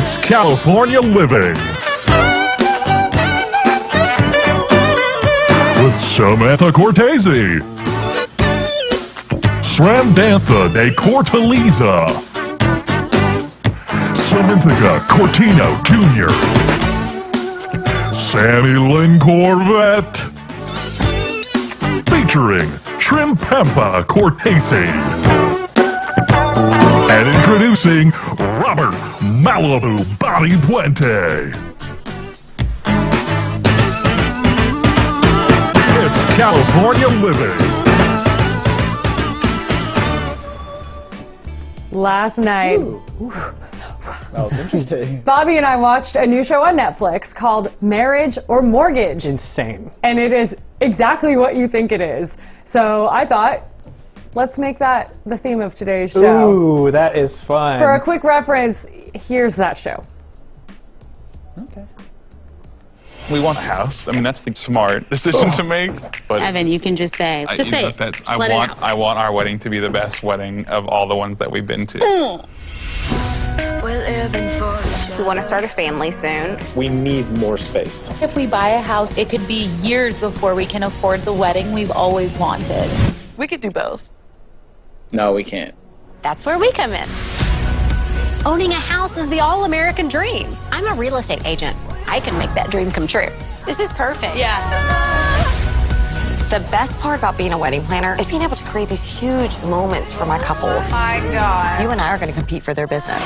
It's California Living with Samantha Cortese, Sramdantha de Cortaliza, Samantha Cortino Jr., Sammy Lynn Corvette, featuring Shrimpempa Cortese, and introducing Robert Malibu Bobby Puente. It's California Living. Last night, That was interesting. Bobby and I watched a new show on Netflix called Marriage or Mortgage. Insane. And it is exactly what you think it is. So I thought, let's make that the theme of today's show. Ooh, that is fun. For a quick reference, here's that show. Okay. We want a house. I mean, that's the smart decision to make. But Evan, you can just say, just say it. that's- Just let it out. I want our wedding to be the best wedding of all the ones that we've been to. We want to start a family soon. We need more space. If we buy a house, it could be years before we can afford the wedding we've always wanted. We could do both. No, we can't. That's where we come in. Owning a house is the all-American dream. I'm a real estate agent. I can make that dream come true. This is perfect. Yeah. The best part about being a wedding planner is being able to create these huge moments for my couples. Oh my God. You and I are going to compete for their business.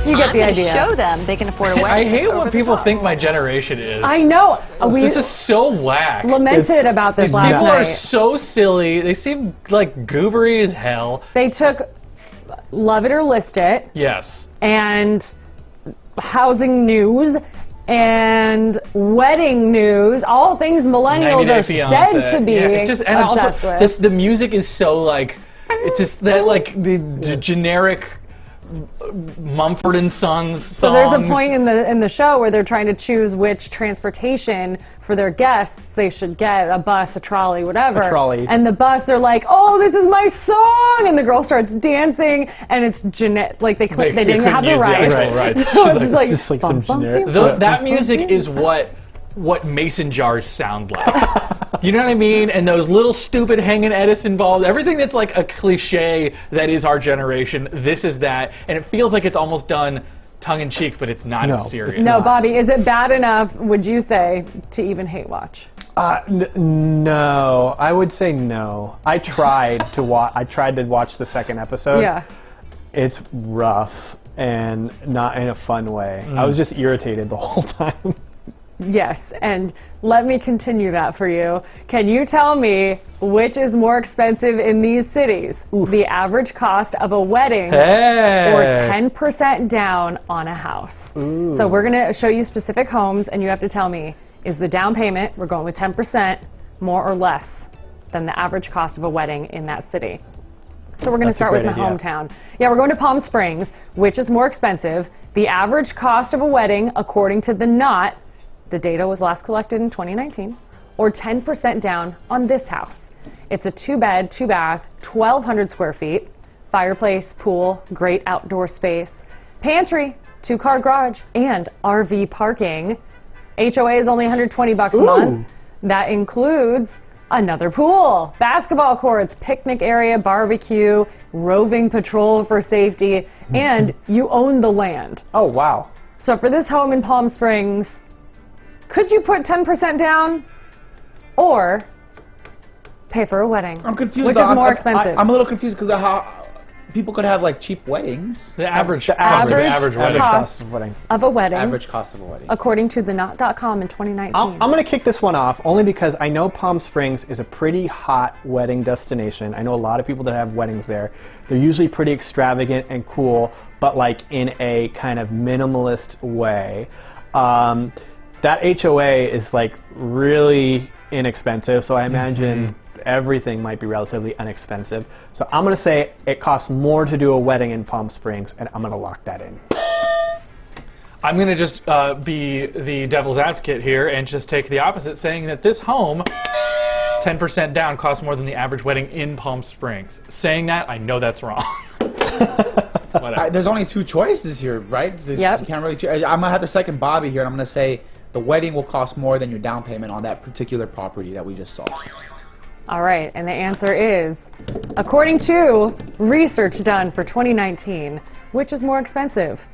You get I'm the gonna idea. show them they can afford a wedding. I hate that's what over the people top. think my generation is. I know. We This is so whack. lamented about this These last people night. are so silly. They seem like goobery as hell. They took Love It or List It Yes. and housing news and wedding news, all things 90 millennials Day are Fiancé. said to be Yeah, it's just, and obsessed also, with. the music is so like, it's just that like the generic Mumford and Sons songs. So there's a point in the show where they're trying to choose which transportation for their guests they should get, a bus, a trolley, whatever. A trolley. And the bus, they're like, "Oh, this is my song," and the girl starts dancing, and it's like they didn't couldn't have the use the rights. actual rights. So it's like, just like some bum, generic- bum, bum, That bum, music bum. is what mason jars sound like. You know what I mean? And those little stupid hanging Edison balls, everything that's like a cliche that is our generation, this is that. And it feels like it's almost done tongue-in-cheek, but it's not. No, It's serious. it's No, not. Bobby, is it bad enough, would you say, to even hate watch? No, I would say no. I tried to watch. I tried to watch the second episode. Yeah. It's rough and not in a fun way. I was just irritated the whole time. Yes, and let me continue that for you. Can you tell me which is more expensive in these cities? The average cost of a wedding Hey. or 10% down on a house? So we're going to show you specific homes, and you have to tell me, is the down payment, we're going with 10%, more or less than the average cost of a wedding in that city? So we're going to That's a start with my great idea. hometown. Yeah, we're going to Palm Springs. Which is more expensive? The average cost of a wedding, according to The Knot, the data was last collected in 2019, or 10% down on this house. It's a 2-bed, 2-bath, 1,200 square feet, fireplace, pool, great outdoor space, pantry, 2-car garage, and RV parking. HOA is only $120 a month. That includes another pool, basketball courts, picnic area, barbecue, roving patrol for safety, and you own the land. Oh wow. So for this home in Palm Springs, could you put 10% down or pay for a wedding? I'm confused. Which though. is more expensive? I'm a little confused because of how people could have like cheap weddings. The average The cost of an average average wedding. cost. Cost of wedding. of a wedding, Average cost of a wedding. according to theknot.com in 2019. I'm going to kick this one off only because I know Palm Springs is a pretty hot wedding destination. I know a lot of people that have weddings there. They're usually pretty extravagant and cool, but like in a kind of minimalist way. That HOA is like really inexpensive, so I imagine everything might be relatively inexpensive. So I'm going to say it costs more to do a wedding in Palm Springs, and I'm going to lock that in. I'm going to just be the devil's advocate here and just take the opposite, saying that this home, 10% down, costs more than the average wedding in Palm Springs. Saying that, I know that's wrong. What Whatever. There's only two choices here, right? So Yep. You can't really. I'm gonna have to second Bobby here, and I'm gonna say the wedding will cost more than your down payment on that particular property that we just saw. All right, and the answer is, according to research done for 2019, which is more expensive?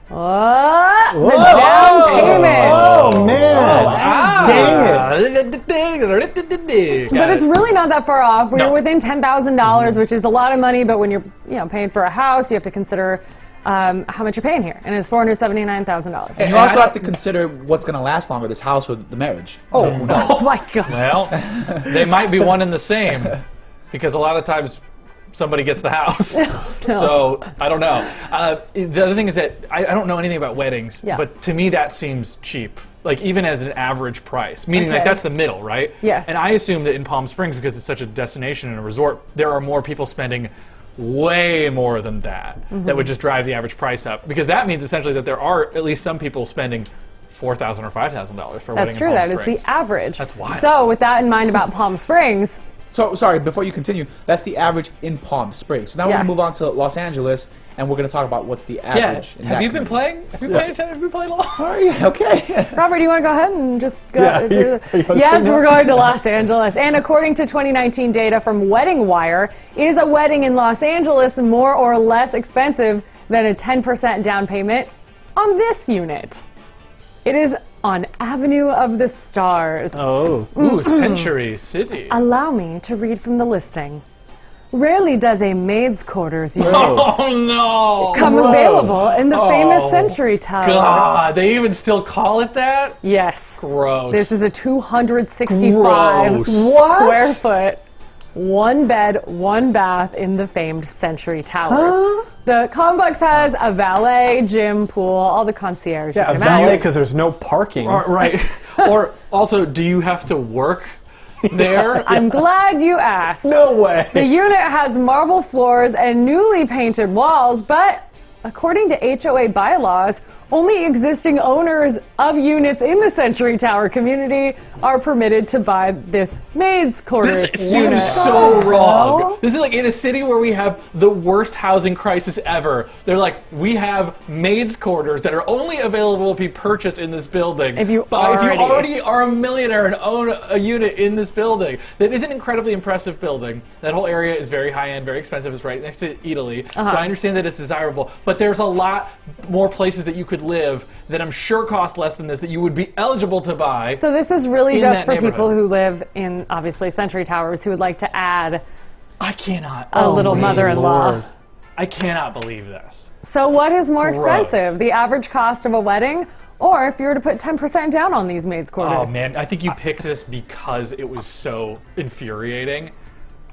The down payment. Oh man! Dang it! But it's really not that far off. We're No. within $10,000, which is a lot of money. But when you're, paying for a house, you have to consider how much you're paying here, and it's $479,000. And you also have to consider what's gonna last longer, this house or the marriage. Oh, Oh my God! Well, they might be one and the same, because a lot of times somebody gets the house. So I don't know. The other thing is that I don't know anything about weddings, Yeah. but to me that seems cheap. Like even as an average price, meaning like Okay. that's the middle, right? Yes. And I assume that in Palm Springs, because it's such a destination and a resort, there are more people spending way more than that. That would just drive the average price up, because that means essentially that there are at least some people spending $4,000 or $5,000 for a wedding That's true. in Palm That is Springs. the average. That's wild. So with that in mind about Palm Springs, So, sorry, before you continue, that's the average in Palm Springs. So now we're going Yes. to move on to Los Angeles, and we're going to talk about what's the Yeah. average. in Have that you been community. playing? Have you played attention? Have you played along? Oh, yeah, okay. Robert, do you want to go ahead and just go? Yeah, are you hosting Yes, that? we're going to Los Angeles. And according to 2019 data from Wedding Wire, is a wedding in Los Angeles more or less expensive than a 10% down payment on this unit? It is on Avenue of the Stars. Oh. Ooh, Century City. Allow me to read from the listing. Rarely does a maid's quarters unit Oh no! come available in the famous Oh, Century Tower. God, they even still call it that? Yes. Gross. This is a 265 Gross. square foot, one bed, one bath in the famed Century Towers. The complex has a valet, gym, pool, all the concierge. Yeah, you a can valet imagine. because there's no parking. right. Or also, do you have to work there? I'm glad you asked. No way. The unit has marble floors and newly painted walls, but according to HOA bylaws, only existing owners of units in the Century Tower community are permitted to buy this maid's quarters This unit. seems so wrong. This is like in a city where we have the worst housing crisis ever. They're like, we have maids' quarters that are only available to be purchased in this building. If you But if you already- already are a millionaire and own a unit in this building, that is an incredibly impressive building. That whole area is very high-end, very expensive. It's right next to Italy. So I understand that it's desirable. But there's a lot more places that you could live that I'm sure cost less than this that you would be eligible to buy. So this is really in just that for people neighborhood. who live in, obviously, Century Towers who would like to add I cannot. a little my mother-in-law. Lord. I cannot believe this. So what is more Gross. expensive, the average cost of a wedding, or if you were to put 10% down on these maids' quarters? Oh man, I think you picked this because it was so infuriating.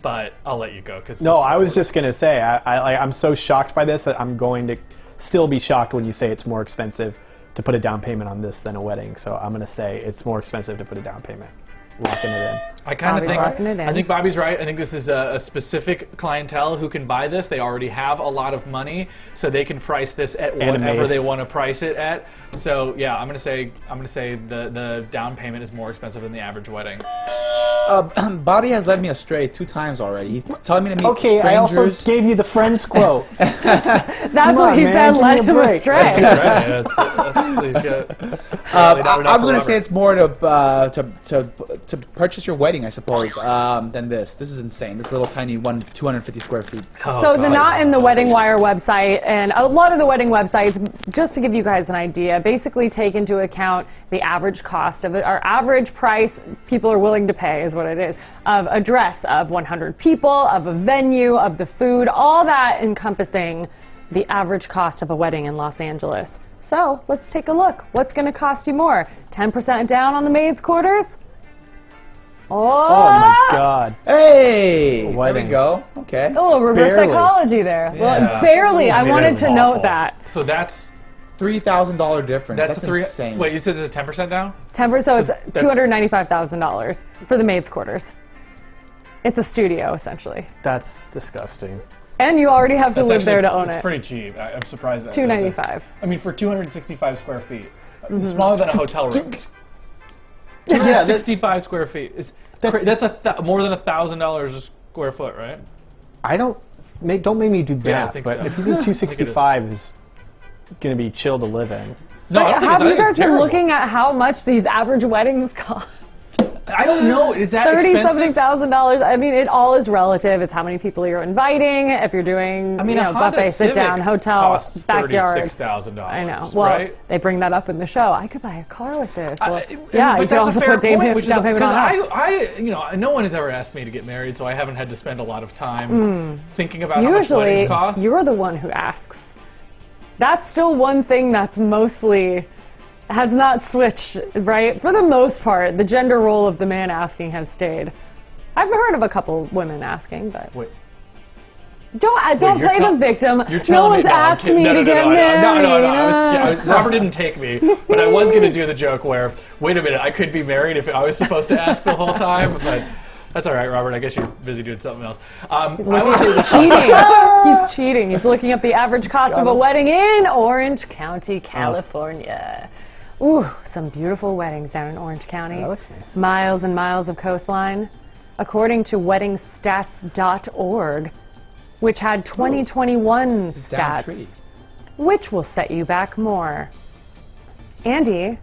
But I'll let you go because No, I was just gonna say I'm so shocked by this that I'm going to still be shocked when you say it's more expensive to put a down payment on this than a wedding. So I'm gonna say it's more expensive to put a down payment. Locking it in. I kind of Bobby's think locking it in. I think Bobby's right. I think this is a specific clientele who can buy this. They already have a lot of money, so they can price this at And a whatever maid. they want to price it at. So yeah, I'm gonna say the down payment is more expensive than the average wedding. Bobby has led me astray 2 times already. He's telling me to meet Okay, strangers. I also gave you the Friends quote. That's Come what on, he man, said give led me a him break. astray. I'm going to say it's more to purchase your wedding, I suppose, than this. This is insane. This little tiny 250 square feet. So the Not in the Wedding Wire website and a lot of the wedding websites, just to give you guys an idea, basically take into account the average cost of it, our average price people are willing to pay is what it is, of a dress, of 100 people, of a venue, of the food, all that encompassing the average cost of a wedding in Los Angeles. So let's take a look. What's going to cost you more? 10% down on the maid's quarters? Oh my God. Hey! There Wedding. we go. Okay. A little reverse Barely. psychology there. Yeah. Well, barely. I It wanted is to awful. note that. So that's $3,000 difference. That's a three. insane. Wait, you said there's a 10% down? 10%, so it's that's- $295,000 for the maid's quarters. It's a studio, essentially. That's disgusting. And you already have to That's live there to actually- own it's it. pretty cheap. I'm surprised that $295. I mean, for 265 square feet, it's smaller than a hotel room. Yeah, 265 square feet is That's- that's more than $1,000 a square foot, right? I don't don't make me do Yeah, I math, think but so. if you think 265 is going to be chill to live in. No, I don't think Have it's, you guys been terrible. looking at how much these average weddings cost? I don't know. Is that expensive? $30,000. I mean, it all is relative. It's how many people you're inviting. If you're doing, I mean, you a know, Honda buffet, sit down, Civic hotel, costs backyard. $36,000. I know. Well, right? they bring that up in the show. I could buy a car with this. Well, But yeah, you could that's also a fair put down point, which is down payment on that. because you know, no one has ever asked me to get married, so I haven't had to spend a lot of time thinking about how much Usually, weddings cost. you're the one who asks. That's still one thing that's mostly has not switched, right? For the most part, the gender role of the man asking has stayed. I've heard of a couple women asking, but Wait. don't you're play the victim. You're No telling one's I'm asked kidding. me No, to get married. No. Robert didn't take me, but I was going to do the joke where, wait a minute, I could be married if I was supposed to ask the whole time, but that's all right, Robert. I guess you're busy doing something else. I would say this. Cheating. He's cheating. He's looking up the average cost of a wedding in Orange County, California. Ooh, some beautiful weddings down in Orange County. That looks nice. Miles and miles of coastline. According to weddingstats.org, which had 2021 stats, Downtree. which will set you back more. Andy,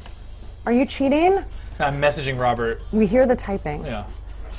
are you cheating? I'm messaging Robert. We hear the typing. Yeah.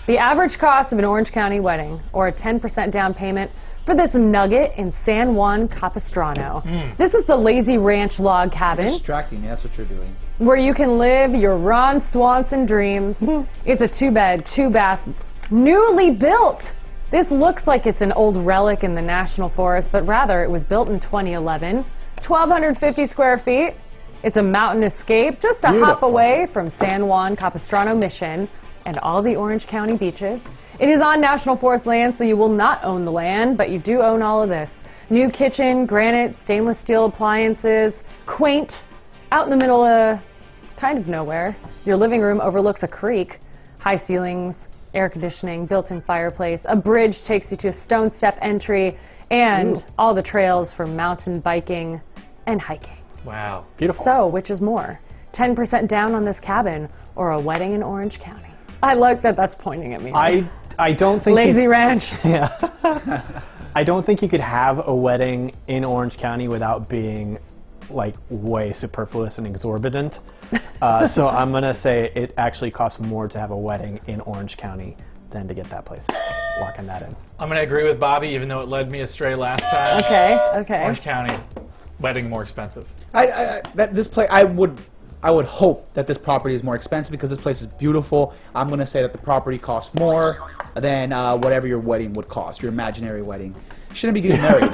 The average cost of an Orange County wedding, or a 10% down payment for this nugget in San Juan Capistrano. This is the Lazy Ranch log cabin Distracting me. That's what you're doing. where you can live your Ron Swanson dreams. It's a 2-bed, 2-bath, newly built. This looks like it's an old relic in the National Forest, but rather it was built in 2011. 1,250 square feet. It's a mountain escape just a hop Beautiful. away from San Juan Capistrano Mission and all the Orange County beaches. It is on National Forest land, so you will not own the land, but you do own all of this. New kitchen, granite, stainless steel appliances, quaint, out in the middle of kind of nowhere. Your living room overlooks a creek, high ceilings, air conditioning, built-in fireplace. A bridge takes you to a stone step entry, and all the trails for mountain biking and hiking. Wow. Beautiful. So, which is more? 10% down on this cabin or a wedding in Orange County? I like that that's pointing at me. I don't think Lazy Ranch. I don't think you could have a wedding in Orange County without being like way superfluous and exorbitant. So I'm gonna say it actually costs more to have a wedding in Orange County than to get that place. Locking that in. I'm going to agree with Bobby, even though it led me astray last time. Okay. Orange County, wedding more expensive. I would hope that this property is more expensive because this place is beautiful. I'm going to say that the property costs more than whatever your wedding would cost, your imaginary wedding. You shouldn't be getting married.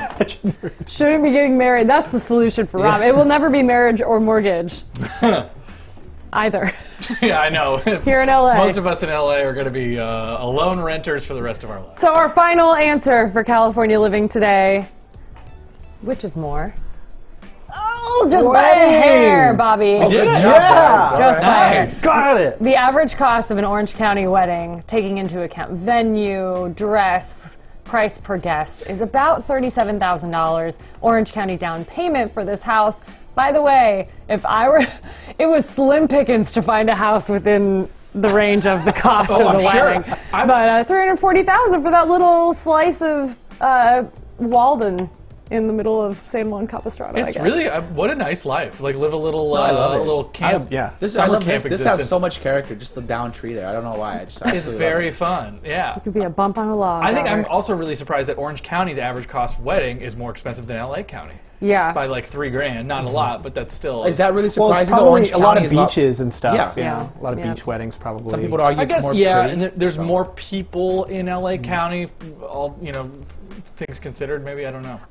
Shouldn't be getting married. That's the solution for Rob. It will never be marriage or mortgage. Either. Yeah, I know. Here in LA. Most of us in LA are going to be alone renters for the rest of our lives. So our final answer for California living today, which is more? Oh, just by a hair, Bobby. Did it? Yeah! Just by a hair. Nice. Got it! The average cost of an Orange County wedding, taking into account venue, dress, price per guest, is about $37,000. Orange County down payment for this house. By the way, if I were, it was slim pickings to find a house within the range of the cost of the I'm sure. wedding. But $340,000 for that little slice of Walden in the middle of San Juan Capistrano. It's I guess. really, what a nice life. Like, live a little, I love it. little camp. Yeah. I summer love camp this. This has existence. so much character. Just the down tree there. I don't know why. I just It's absolutely very love fun. Yeah. It could be a bump on a log. I think I'm Robert. also really surprised that Orange County's average cost wedding is more expensive than LA County. Yeah. By like $3,000. Not a lot, but that's still. it. Is that really Well, it's surprising? that probably Orange a lot County of is beaches and stuff. Yeah. Yeah. A lot of Yeah. beach weddings probably. Some people would argue I it's guess, more yeah, pretty. and there's more people in LA County, all, things considered, maybe, I don't know.